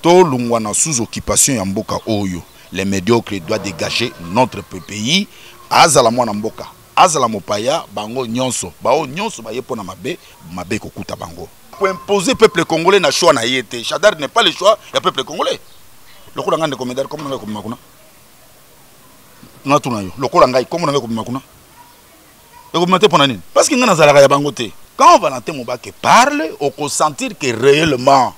tolungwana sous occupation ya mboka oyo. Les médiocres doivent dégager notre pays. Azala mwana mboka, azala mopaya, bango nyonso, bao nyonso ba yepo na mabe kokuta bango. Pour imposer peuple congolais na choix na yete. Chadar n'est pas le choix du peuple congolais. Le coup d'angane de comédar comme on a comme makuna. Natunayo. Le coup d'angane comme on a comme makuna. Et vous mettez pour nani. Parce qu'il y a un zalaga ya bangote. Quand Valentin Mobake parle, on peut sentir que réellement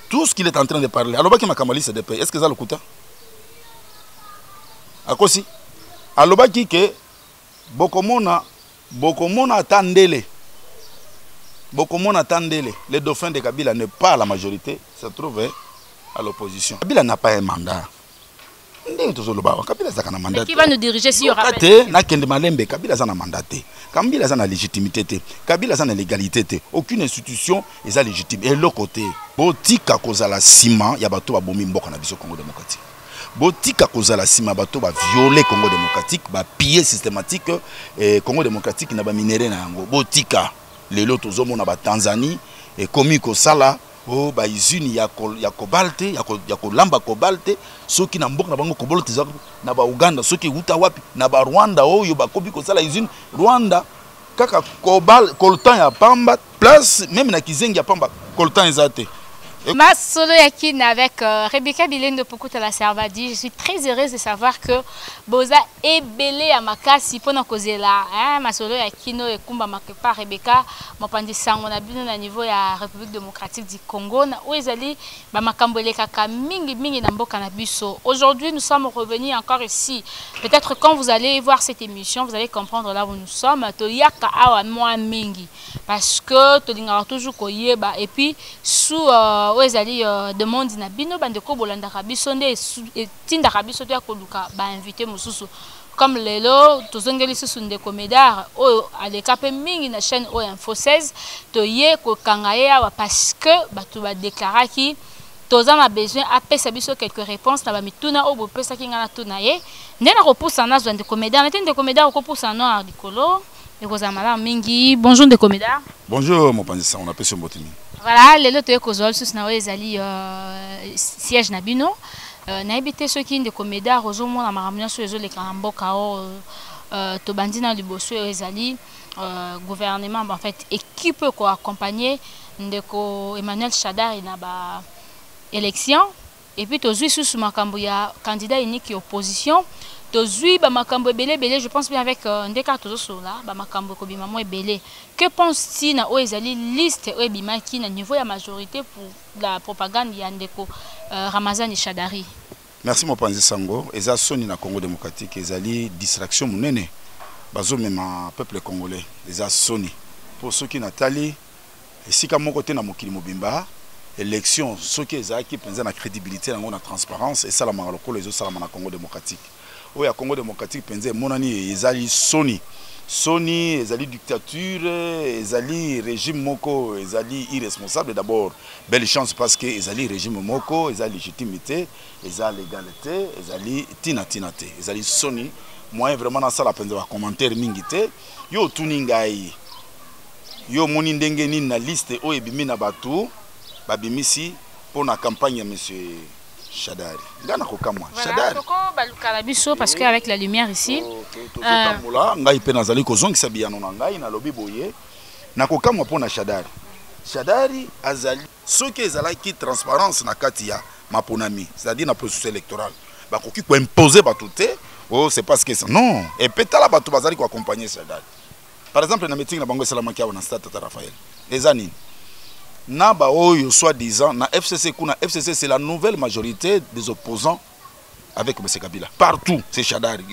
tout ce qu'il est en train de parler. Alors qui m'a kamali c'est de paix. Est-ce que ça le coûte? À quoi si? Alors que bokomona attendele. Bokomona attendele. Les dauphins de Kabila n'est pas à la majorité, se trouve à l'opposition. Kabila n'a pas un mandat. Mais qui va nous diriger si il y aura Kabila a un mandat. Kabila a une légitimité. Kabila a une légalité. Aucune institution est légitime. Et l'autre côté, botika kozala sima ya bato ba bomi mboka na biso Congo démocratique. Botika kozala sima bato ba violer Congo démocratique, ba piller systématique Congo démocratique na ba minéré na yango. Botika lelo tozomona ba Tanzanie et komi ko sala oh ba izuni ya cobalt ya kolamba cobalt soki na mboka na bango cobalt na ba Uganda soki uta wapi na ba Rwanda oyo ba kobi ko sala izuni Rwanda kaka coltan ya pamba place même na kizengi ya pamba coltan ezate. Masolo Yakine avec Rebecca Bilendo Pokuta la Servadi. Je suis très heureuse de savoir que Boza est belé à Makasi pour nous causer là. Masolo Yakino et Kumba Makepa Rebecca Mopandi Sang on a bien au niveau de la République démocratique du Congo. Où ils allaient Bamakambole Kaka Mingi Mingi Nambo Kanabiso. Aujourd'hui nous sommes revenus encore ici. Peut-être quand vous allez voir cette émission, vous allez comprendre là où nous sommes. Toyaka Awa Moa Mingi. Parce que Tolinga toujours Koyeba et puis sous Oezali demande na bino bandeko bolanda kabiso nde tinda kabiso to ya koluka ba invité mususu comme lelo tozongeli susu ndeko Medar o aleka pe mingi na chaîne o Info 16 to ye ko kangaye awa parce que batu ba déclarer ki toza na besoin apesa biso quelques réponses na ba mituna o bopesa ki ngana tuna ye ndena ko pousa na zo ndeko Medar na ndeko Medar ko pousa no artikolo ndeko za mala mingi. Bonjour ndeko Medar. Bonjour mon pandisa, on appelle ce mbotini. Voilà, les lots de Kozol, sous Naoezali siège Nabino. N'habité ceux qui de comédia, Rosomo, la Maramia, sur les Karambo, Kao, Tobandina, du Bosso, Ezali, gouvernement, en fait, équipe quoi accompagner de Emmanuel Chadar, il n'a pas élection. Et puis, tu as sous Makamboya, candidat unique et opposition. Tozui ba makambo belé belé, je pense bien avec ndeka tozo là ba makambo ko bima mo belé. Que pense-t-il na oezali liste o bima ki na niveau ya majorité pour la propagande ya ndeko Ramazani Shadari? Merci mon panzi sango, eza soni na Congo démocratique ezali distraction munene. Bazo mema peuple congolais, eza soni. Pour ceux qui natali esika moko te na mokili mobimba, élection ceux qui ezaki penza na crédibilité na transparence et ça la mangalo les autres na Congo démocratique. Oui, à Congo démocratique, penze monani ezali soni ezali dictature, ezali régime moko, ezali irresponsable d'abord. Belle chance parce que ezali régime moko, ezali légitimité, ezali légalité, ezali tinatinate, ezali soni. Moi vraiment dans ça la penze wa commentaire mingite. Yo tuningai. Yo moni ndenge nini na liste o ebimi na batu, babimisi pour la campagne ya monsieur Chadari. Voilà, parce qu'avec la lumière ici, Chadari azali ceux qui ezalaki transparence na katia maponami, c'est-à-dire na processus électoral. Ba koki ko imposer batuté, oh c'est parce que ça non, et petala batu bazali ko accompagner Chadari. Par exemple na meeting na bango salamaki na stade Tata Raphaël. Les années Naba Oyo, soi-disant, na FCC, FCC c'est la nouvelle majorité des opposants avec M. Kabila. Partout, c'est Chadari.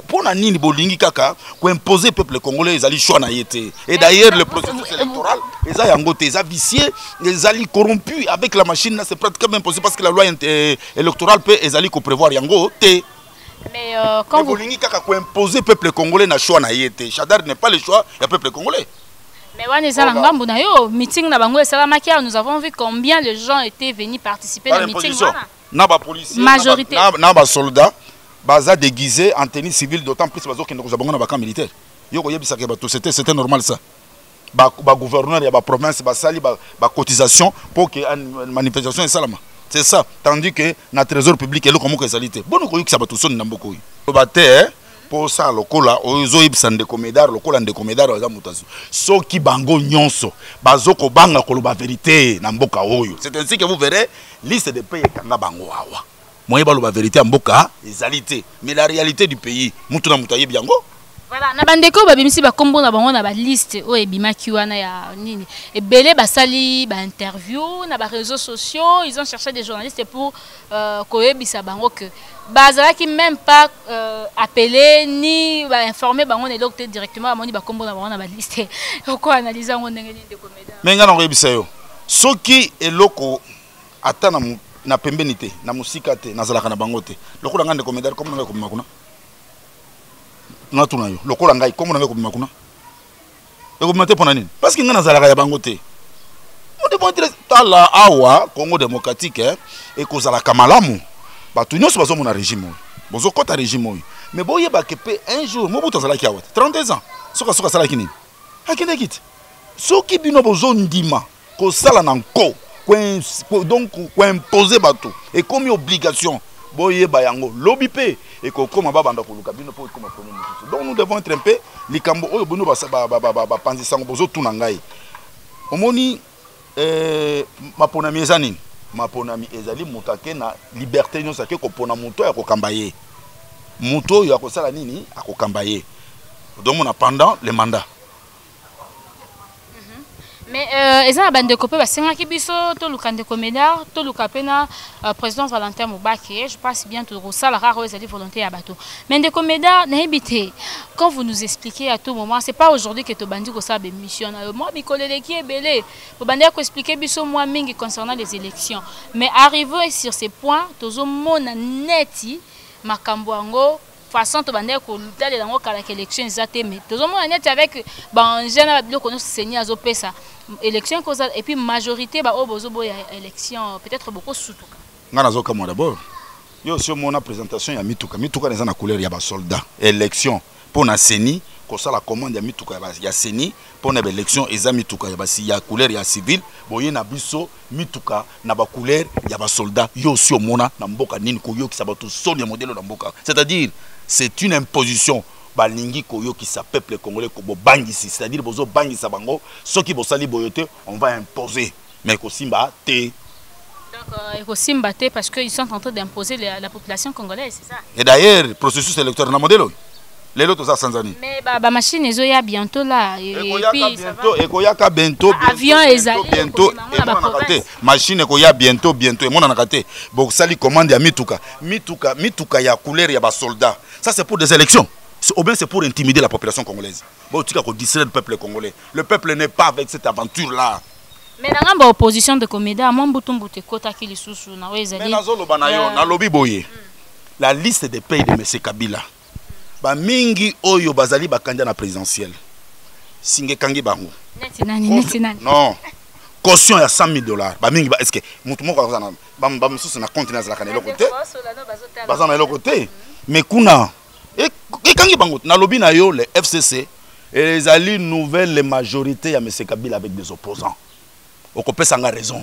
Pour nani bolingi kaka, pour imposer le peuple congolais, ils allaient choix na yete. Et d'ailleurs, le processus électoral, ils allaient engoté, ils allaient viciés, ils allaient corrompus avec la machine. C'est pratiquement impossible parce que la loi électorale peut, ils allaient prévoir yango. Mais quand vous bolingi kaka, pour imposer le peuple congolais, na choix na yete. Chadari n'est pas le choix du peuple congolais. Mais meeting nous avons vu combien de gens étaient venus participer à meeting. Naba policiers, majorité. Naba soldats, baza déguisés en tenue civile, d'autant plus bazo qui nous avons un camp militaire. C'était normal ça. Ba gouverneur, il y a ba province, ba sali, ba cotisation pour que une manifestation est salama. C'est ça. Tandis que dans le trésor public, il y a comme ça. Bon, nous connaissons que ça va tout sonner dans beaucoup. Le bâtiment, pour ça, le cola, aux oibs de comédar, le cola de comédar, aux amutations. Ceux qui bango nyonso, bazoko banga koloba vérité, namboka oyo. C'est ainsi que vous verrez, liste de pays kanga bango awa. Moi, la vérité en boka, les mais la réalité du pays, mutuna mutaye biango. Voilà, na bandeko babimisi ba kombo na bango na ba liste o ebimaki wana ya nini. Ebele basali ba interview na ba réseaux sociaux, ils ont cherché des journalistes pour koyebisa bango que bazala qui même pas appeler ni ba informer bango ne docteur directement amoni ba kombo na bango na ba liste. Ko analyser ngo ndenge ni de comédien. Mais ngana koyebisa yo. Soki eloko atana na pembeni te, na musika te, na zalaka na bango te. Lokola ngande comédien comme na ko makuna. Natuna yo lokola ngai comme na ko makuna e ko mate pona nini parce que ngana zalaka ya bango te mo de bon tala awa Congo démocratique et ko zalaka malamu batu nyonso bazo mona régime bozo kota régime mais boye ba kepe un jour mo buta zalaki awa 32 ans soka salaki nini akende kit soki bino bozo ndima ko sala na nko donc ko imposer batu et comme obligation boye bayango lobby pe et comme banda ko luka bino po comme premier ministre. Donc nous devons être un peu likambo oyo bono ba panzi sango bozo tuna ngai omoni maponami ezani maponami ezali mutake na liberté nyonso ke ko pona muto ya ko kambaye muto ya ko sala nini akokambaye donc on a pendant le mandat. Mais ezana bande kopé basenga ki biso to lukande comédien to lukapena président Valentin Mubake je passe bien tout ça la rare ezali volonté ya bato mais des comédiens na habité quand vous nous expliquez à tout moment c'est pas aujourd'hui que to bandi ko sa be mission moi bikolele ki ebele pour bandi ko expliquer biso moi mingi concernant les élections mais arrivé sur ces points tozo mona neti makambo ango façon to bande ko lutale dango kala élection ezate mais tozo mona neti avec ban jeune bilo kono seigneur azo pesa élection et puis majorité ba obozo boya élection peut-être beaucoup surtout ngana zoka moi d'abord yo sur mon présentation ya mituka les na couleur ya ba soldat élection pour na seni ko ça la commande ya mituka ya seni pour na élection eza mituka ya ba si ya couleur ya civil boye na biso mituka na ba couleur ya ba soldat yo sur mona na mboka nini ko yo ki sabato soni modèle na mboka c'est-à-dire c'est une imposition balingi koyo qui sa peuple congolais ko bangisi c'est-à-dire bozo bangisa bango ceux qui bosali boyote on va imposer mais ko simba té donc ko simba té parce que ils sont en train d'imposer la population congolaise c'est ça et d'ailleurs processus électoral na modèle les autres ça sans ani mais ba machine ezo ya bientôt là et puis bientôt et ko yaka bientôt avion ezali bientôt machine ko ya bientôt et mona na katé bo sali commande ya mituka ya couleur ya ba soldats ça c'est pour des élections. Ou bien c'est pour intimider la population congolaise. Bon, tu as distraire le peuple congolais. Le peuple n'est pas avec cette aventure-là. Mais dans la opposition de comédien, moi, je kota ki lisusu na wezali. Mais nazolo banayo na lobby boye. La liste des pays de M. Kabila. Ba mingi oyo bazali ba candidat na présidentielle. Singe kangi bango. Neti nani. Non. Caution ya $100,000. Ba mingi ba est-ce que mutu moko azana ba mususu na compte na zala kanelo côté. Bazana le côté. Mais kuna et quand ils na lobby na yo le FCC et les alliés nouvelles les majorités à M. Kabila avec des opposants. Okopé sanga raison.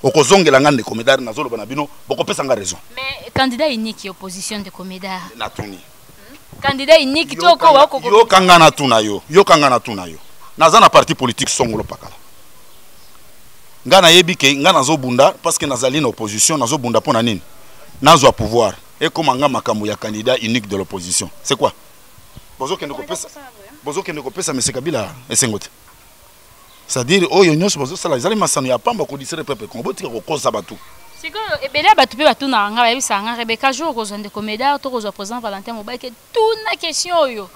Okozongela ngande comédar na zolo banabino, okopé sanga raison. Mais candidat unique opposition de comédar. Na tuni. Candidat unique to ko wa ko. Yo kanga na tuna yo. Naza na parti politique songolo pakala. Ngana yebi ke ngana zo bunda parce que nazali na opposition nazo bunda pona nini. Nazo pouvoir. Et comment makambo ya candidat unique de l'opposition c'est quoi bozo kende ko pesa M. Kabila esengote c'est-à-dire oyo nyonso bozo sala ezali masano ya pamba ko disere peuple kongo botika ko kosa batu siko ebele batu pe batu na nga ba bisa nga Rebecca jour ko zonde comédien to ko zo président Valentin Mubake tout na question oyo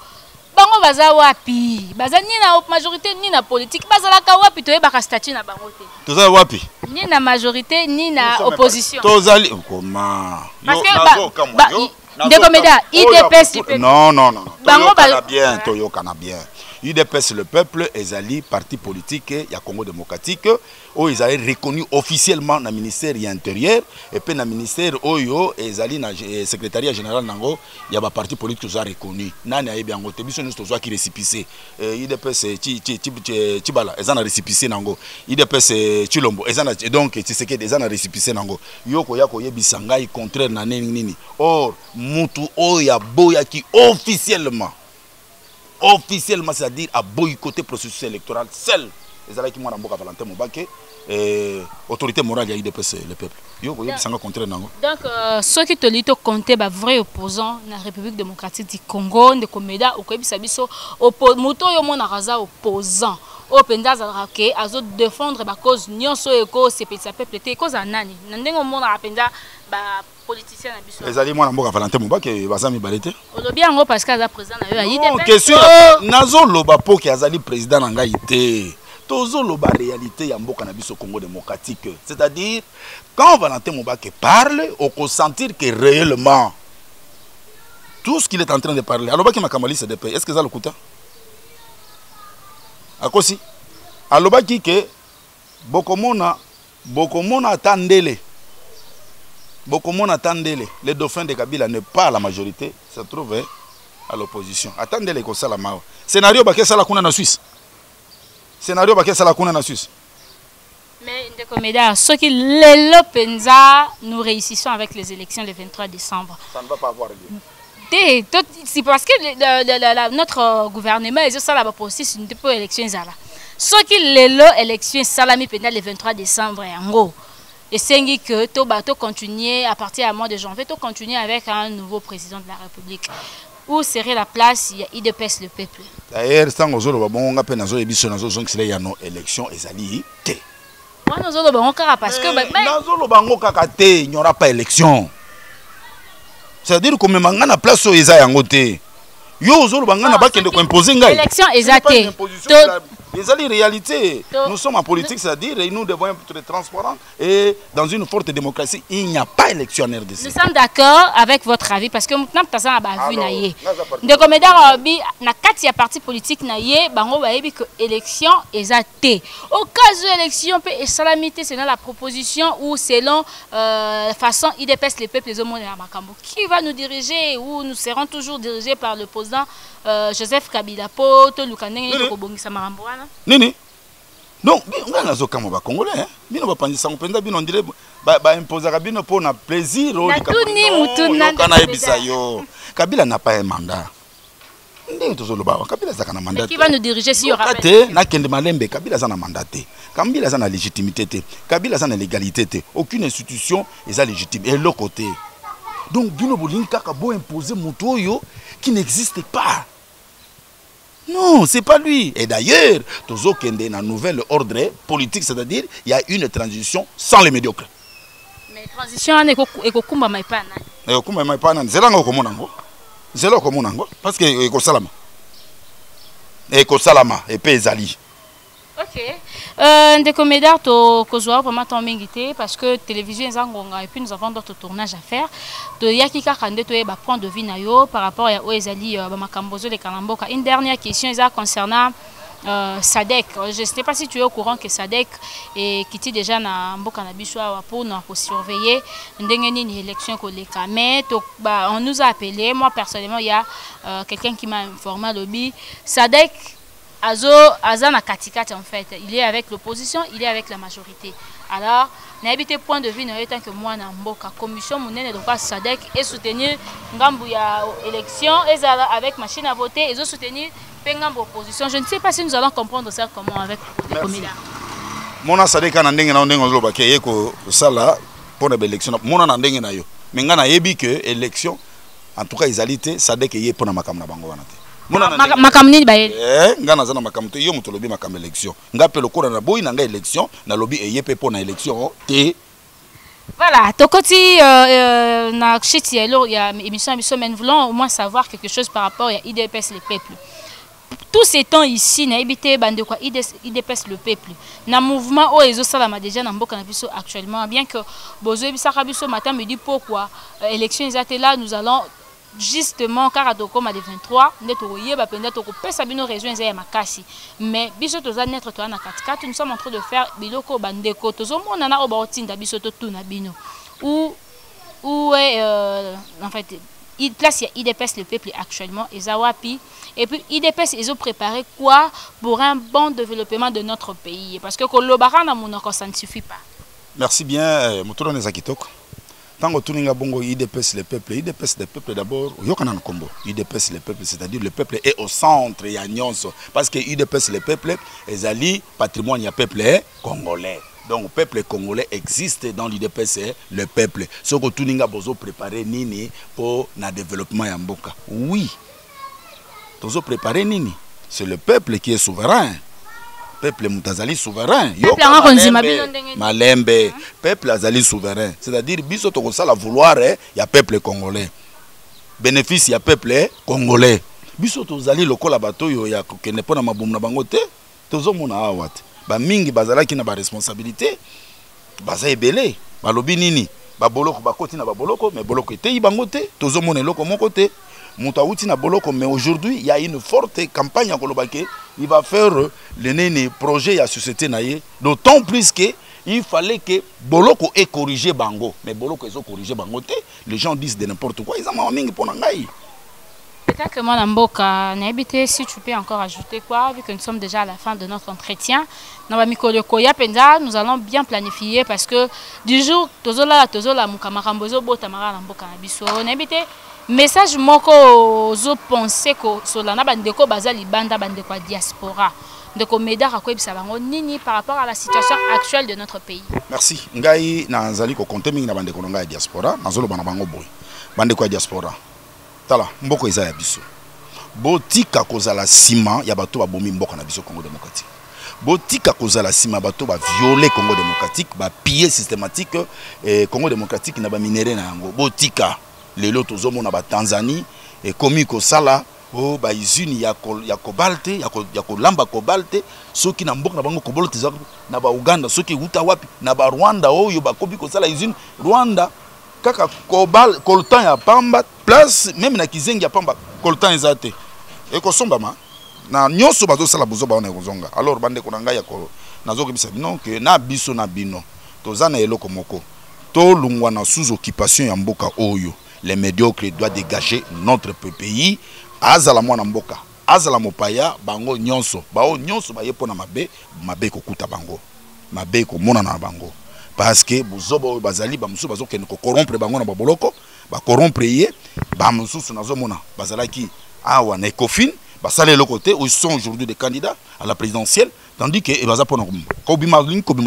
bango baza wapi baza ni na majorité ni na politique baza la ka wapi to yeba ka statut na bango te toza wapi ni na majorité ni na opposition tozali comment parce que des comédiens IDPS non bango ba bien to yo kana bien UDPS le peuple ezali parti politique ya Congo démocratique où ils avaient reconnu officiellement na ministère intérieur et puis na ministère oyo ezali na secrétariat général nango ya ba parti politique ont reconnu nani ayebi yango te biso nous tozo ki récépissé UDPS Tibala ezana récépissé nango UDPS Chilombo ezana donc Tshisekedi ezana récépissé nango yoko yako yebisa ngai contraire na nini or mutu oya boya ki officiellement c'est-à-dire à boycotter le processus électoral seul. Les alliés qui m'ont envoyé Valentin Mobake, autorité morale, il y a eu des le peuple. Donc, ceux qui te disent compter les vrais opposants dans la République démocratique du Congo, de Coméda, au Québec, opposant. Au Pendaz, à défendre la cause, nous sommes ces petits peuples, les causes à Nani. Nous sommes politicien. Les alliés, moi, je Valentin Mobake, et Bazami Balete. On bien parce qu'il y a président. Non, question. Nazo Lobapo qui a zali président en Gaïté. Tozo Loba réalité ya mboka na biso Congo démocratique. C'est-à-dire, quand Valentin Mobake parle, on peut sentir que réellement, tout ce qu'il est en train de parler, alors qui m'a kamali c'est de est-ce que ça le coûte? À quoi si? Alors qui que Bokomona attendele. Bokomona attendele. Les dauphins de Kabila ne pas à la majorité, se trouve à l'opposition. Attendez-les comme ça la mao. Scénario baké ça la kuna na Suisse. Scénario baké ça la kuna na Suisse. Mais de comédia, ce qui les Lopenza, nous réussissons avec les élections le 23 décembre. Ça ne va pas avoir lieu. C'est parce que notre gouvernement est ça là processus une peu élection là. Ce qui les élections salami pendant le 23 décembre en gros. Et c'est que tout bateau continuer à partir du mois de janvier, tout continuer avec un nouveau président de la République. Où serait la place il dépasse le peuple. D'ailleurs, sans aux autres, on a peine à zoner biso nazo zonk c'est ya no élection ezali te. Moi nous autres bango kaka parce que nazo bango kaka te, il n'y aura pas élection. C'est-à-dire que même ngana place o eza yango te. Yo aux autres bango na ba kende ko imposer ngai. Élection ezate. Les alliés réalité. Nous sommes en politique, c'est-à-dire et nous devons être transparents et dans une forte démocratie, il n'y a pas élection en RDC. Nous sommes d'accord avec votre avis parce que maintenant ça a pas vu naïe. De comédien bi na kati ya parti politique naïe bango ba yebi que élection ezate. Au cas où élection peut salamité selon la proposition ou selon façon IDPS les peuples les hommes à Makambo. Qui va nous diriger ou nous serons toujours dirigés par le président Joseph Kabila Poto Lukandenge to kobongisa makambo wana. Nini? Donc, on a zoka mo ba congolais hein. Bino ba pandisa ngopenda bino ndire ba imposer bino pour na plaisir au Katuni mutuna kana ebisa yo. Kabila n'a pas un mandat. Ndenge tozoloba Kabila zaka na mandat. Qui va nous diriger si y aura pas na kende malembe Kabila za na mandat te. Kabila za na légitimité te. Kabila za na légalité te. Aucune institution est légitime et l'autre côté. Donc bino bolinka ka bo imposer mutoyo qui n'existe pas. Non, c'est pas lui. Et d'ailleurs, Tozo Kende na nouvel ordre politique, c'est-à-dire il y a une transition sans les médiocres. Mais transition on est kokumba maipana. Et kokumba maipana, zela ngo komonango. Zela komonango parce que eko salama. Eko salama et pezali. OK. Des comédiens to kozwa vraiment ton mingité parce que télévision ezangonga et puis nous avons d'autres tournages à faire. To yaki kaka nde to yeba point de vue na yo par rapport à oezali ba makambozo les kalamboka. Une dernière question est concernant Sadek. Je ne sais pas si tu es au courant que Sadek est quitté déjà na mboka na biso pour nous surveiller ndenge nini élection ko leka mais on nous a appelé moi personnellement il y a quelqu'un qui m'a informé lobby Sadek Azana Katikati en fait, il est avec l'opposition, il est avec la majorité. Alors, n'habitez point de vue, tant que moi, la commission monnaie de quoi Sadek et soutenir Ngambouya élection, et avec machine à voter, et soutenir Pengambo opposition. Je ne sais pas si nous allons comprendre ça comment avec les communes. Mon Sadek a n'andeng na ndeng ngolo baké eko sala pour l'élection. Mon n'andeng na yo. Mais ngana yebi que élection, en tout cas égalité, Sadek yé pour na makam na bango wanate. Makamni baye ngana zana makamte yo muto lobi makam élection ngape lokora na boyi na nga élection na lobi eyepe pour na élection te voilà tokoti na chiti elo ya émission biso men voulons au moins savoir quelque chose par rapport à IDPS le peuple tous ces temps ici na ebité bande quoi IDPS le peuple na mouvement o ezo salama déjà na mboka na biso actuellement bien que bozo bisaka biso matin me dit pourquoi élection ezate là nous allons justement car atokoma de 23 ndeto yeba penda to pesa bino raison ya makasi mais biso toza netre to na 4 nous sommes en train de faire biloko bandeko tozo mona na oba otinda biso to tuna bino où est en fait il place IDPS le peuple actuellement et Zawapi et puis IDPS ils ont préparé quoi pour un bon développement de notre pays parce que kolobara na monoko ça ne suffit pas. Merci bien Mutoro Nezakitok. Tango tuninga bongo IDPS le peuple d'abord yokana nkombo IDPS le peuple c'est-à-dire le peuple est au centre ya nyonso parce que IDPS le peuple ezali patrimoine ya peuple congolais. Donc le peuple congolais existe dans l'IDPS le peuple. Ce que tuninga bozo préparer nini pour na développement ya mboka. Oui. Bozo préparer nini? C'est le peuple qui est souverain. Peuple mutazali souverain. Malembe. Peuple azali souverain. C'est-à-dire biso to kosala vouloir ya peuple congolais. Bénéfice ya peuple congolais. Biso to zali lokola bato yo ya kokene pona mabumu na bango te. Tozo mona awat. Ba mingi bazalaki na ba responsabilité. Baza ebele. Balobi nini? Ba boloko bakoti na ba boloko mais boloko te bango te. Tozo mona loko moko te. Moutaouti na boloko mais aujourd'hui il y a une forte campagne à Kolobake. Il va faire le projet à la société naïe. D'autant plus que il fallait que boloko ait corrigé bango. Mais boloko ils ont corrigé bango te. Les gens disent de n'importe quoi. Ils ont mingi pour nangai. Peut-être que moi Namboka n'habité si tu peux encore ajouter quoi vu que nous sommes déjà à la fin de notre entretien. Nous allons bien planifier parce que du jour tozola mukamarambozo botamara Namboka nabiso n'habité message moko zo penser ko solana bandeko bazali banda bandeko diaspora ndeko medara ko ebisa bango nini par rapport à la situation actuelle de notre pays. Merci. Ngai nazali ko compter mingi na bandeko ngai diaspora nazolo bana bango boy. Bandeko diaspora. Tala mboko eza ya biso. Botika kozala sima ya bato babomi mboka na biso Congo démocratique. Botika kozala sima bato ba violer Congo démocratique, ba piller systématique Congo démocratique na ba minéré na yango. Botika lelo tozomona ba Tanzanie et komi ko sala o ba usine ya kobalte ya kolamba kobalte soki na mboka na bango kobolte na ba Uganda soki uta wapi na ba Rwanda oyo ba kobi ko sala usine Rwanda kaka coltan ya pamba place même na kizengi ya pamba coltan ezate e ko somba ma na nyonso bazo sala bozo ba na kozonga alors bande ko nanga ya ko nazo kebisa bino que na biso na bino tozana eloko moko to lungwa na sous occupation ya mboka oyo les médiocres doivent dégager notre pays azala mwana mboka azala mopaya bango nyonso bao nyonso ba yepona mabe ko kuta bango mabe ko mona na bango parce que bozobo bazali ba musu bazo ken ko corrompre bango na baboloko ba corrompre ye ba musu nazo mona bazalaki awa na Ecofin basale le côté où ils sont aujourd'hui des candidats à la présidentielle tandis que baza pona ko bima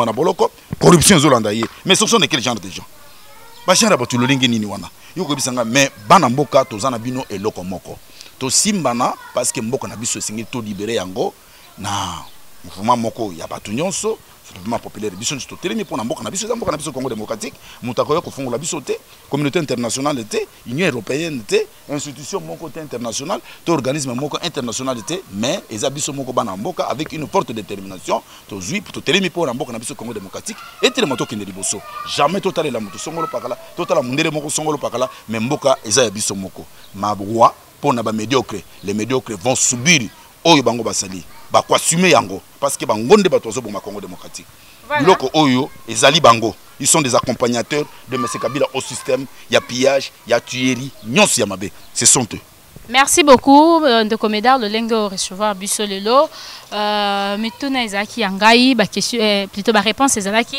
na boloko corruption zolanda ye mais ce sont de quel genre de gens ba chara ba tulolingi nini wana yoko bisanga mais bana mboka tozana bino eloko moko to simbana parce que mboka na biso singi to libérer yango na mouvement moko ya batu nyonso mouvement populaire biso to telemi pona mboka na biso za mboka na biso Congo démocratique mutako ya kofungola biso te communauté internationale te union européenne te institution moko te internationale to organisme moko international te mais eza biso moko bana mboka avec une forte détermination to zui to telemi pona mboka na biso Congo démocratique et tellement to kende liboso jamais total la moto songolo pakala total mundele moko songolo pakala mais mboka eza ya biso moko mabwa pona ba médiocre les médiocres vont subir oyo bango basali ba kwasume yango parce que bangonde batozo boma Congo démocratique biloko oyo ezali bango ils sont des accompagnateurs de M. Kabila au système ya pillage ya tuerie nyonso ya mabe ce sont eux. Merci beaucoup de Comedar le lengo recevoir biso lelo mituna ezaki yangai ba question plutôt ba réponse ezalaki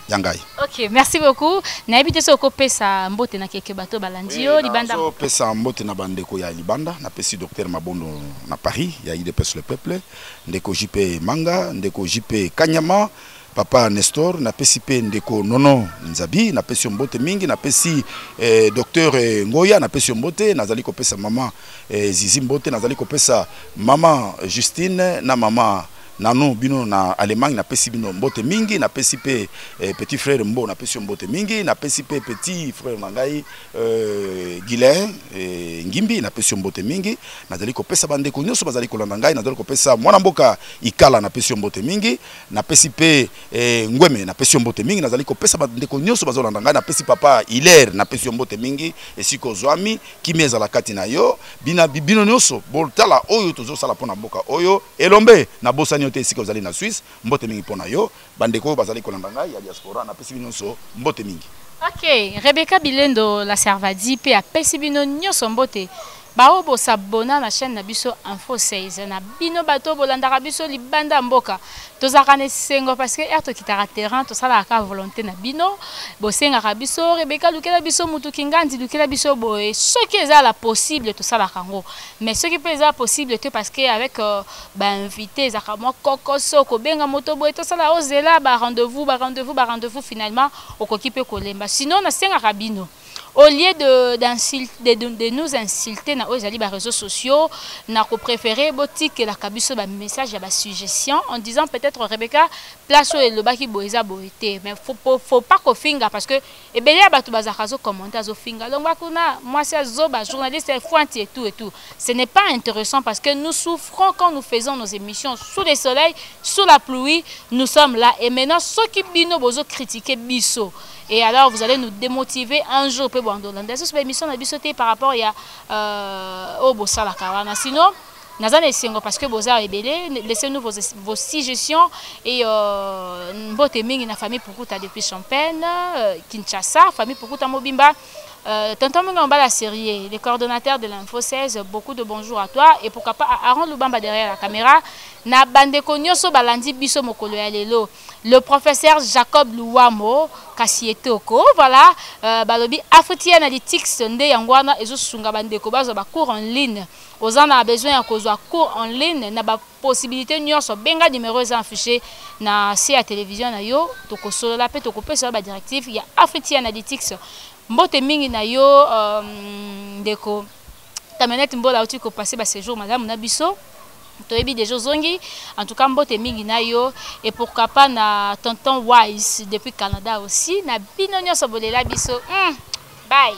yangai. OK, merci beaucoup. Na habité so ko pesa mbote na keke bato balandio libanda. So pesa mbote na bandeko ya libanda na pesi docteur Mabondo na Paris ya IDPS le peuple ndeko JP Manga ndeko JP Kanyama papa Nestor na pesi pe ndeko Nono Nzabi na pesi mbote mingi na pesi docteur Ngoya na pesi mbote nazali ko pesa mama Zizi mbote nazali ko pesa mama Justine na mama nanu bino na Allemagne na pesi bino mbote mingi na pesi pe petit frère mbo na pesi mbote mingi na pesi pe petit frère nangai Guilain ngimbi na pesi mbote mingi nazali ko pesa bandeko nyonso bazali ko landa ngai nazali ko pesa mwana mboka ikala na pesi mbote mingi na pesi pe ngweme na pesi mbote mingi nazali ko pesa bandeko nyonso bazolanda ngai na pesi papa Hilaire na pesi mbote mingi esiko zwami kimeza la kati na yo bino nyonso boltala oyo tozo sala pona mboka oyo elombe na bosani yote esika ozali na Suisse mbote mingi pona yo bandeko bazali kolanda ngai ya diaspora na pesi bino nyonso mbote mingi. Ok, Rebecca Bilendo la Servadi pe a pesi bino nyonso mbote. Bao bo s'abonner na chaîne na biso Info 16 na bino bato bolandaka biso libanda mboka tozakane sengo parce que erto kitara terrain to sala ka volonté na bino bo senga ka biso Rebecca lukela biso mutu kingandi lukela biso boye ce qui est la possible to sala kango mais ce qui peut être possible te parce que avec ba invité zaka moi kokoso ko benga moto boye to sala ozela ba rendez-vous finalement okokipe kolemba sinon na senga ka bino. Au lieu de nous insulter dans les réseaux sociaux, nous avons préféré que la cabisso un message à la suggestion en disant peut-être Rebecca place où le baki boisa boité mais faut pas qu'on finga parce que et bien là tu vas à commenter zo finga donc moi c'est zoba journaliste fointi et tout ce n'est pas intéressant parce que nous souffrons quand nous faisons nos émissions sous le soleil sous la pluie nous sommes là et maintenant ceux qui bino bozo critiquer biso. Et alors, vous allez nous démotiver un jour. C'est une émission par rapport à au Bossa la sinon, parce que Bossa est belé, laissez-nous vos suggestions. Et Mbote-Ming, une famille pour depuis Champagne, Kinshasa, famille pour Mobimba. Tonton Mungamba la série, le coordonnateur de l'Info 16, beaucoup de bonjour à toi. Et pourquoi pas Aaron Lubamba derrière la caméra. Na bande konyoso balandi biso mokolo ya lelo. Le professeur Jacob Louamo Kasietoko, voilà, balobi Afriti Analytics nde yangwana ezo sunga bande ko bazo ba cours en ligne. Ozana a besoin ya kozwa cours en ligne na ba possibilité nyonso benga numéro za affiché na si à télévision na yo toko solo la pe toko pesa ba directive ya Afriti Analytics. Mbote mingi na yo ndeko Tamenet mbola uti ko passer ba séjour madame na biso. Toyebi déjà zongi en tout cas mbote mingi na yo et pourquoi pas na tonton Wise depuis Canada aussi na binonyo sobolela biso bye.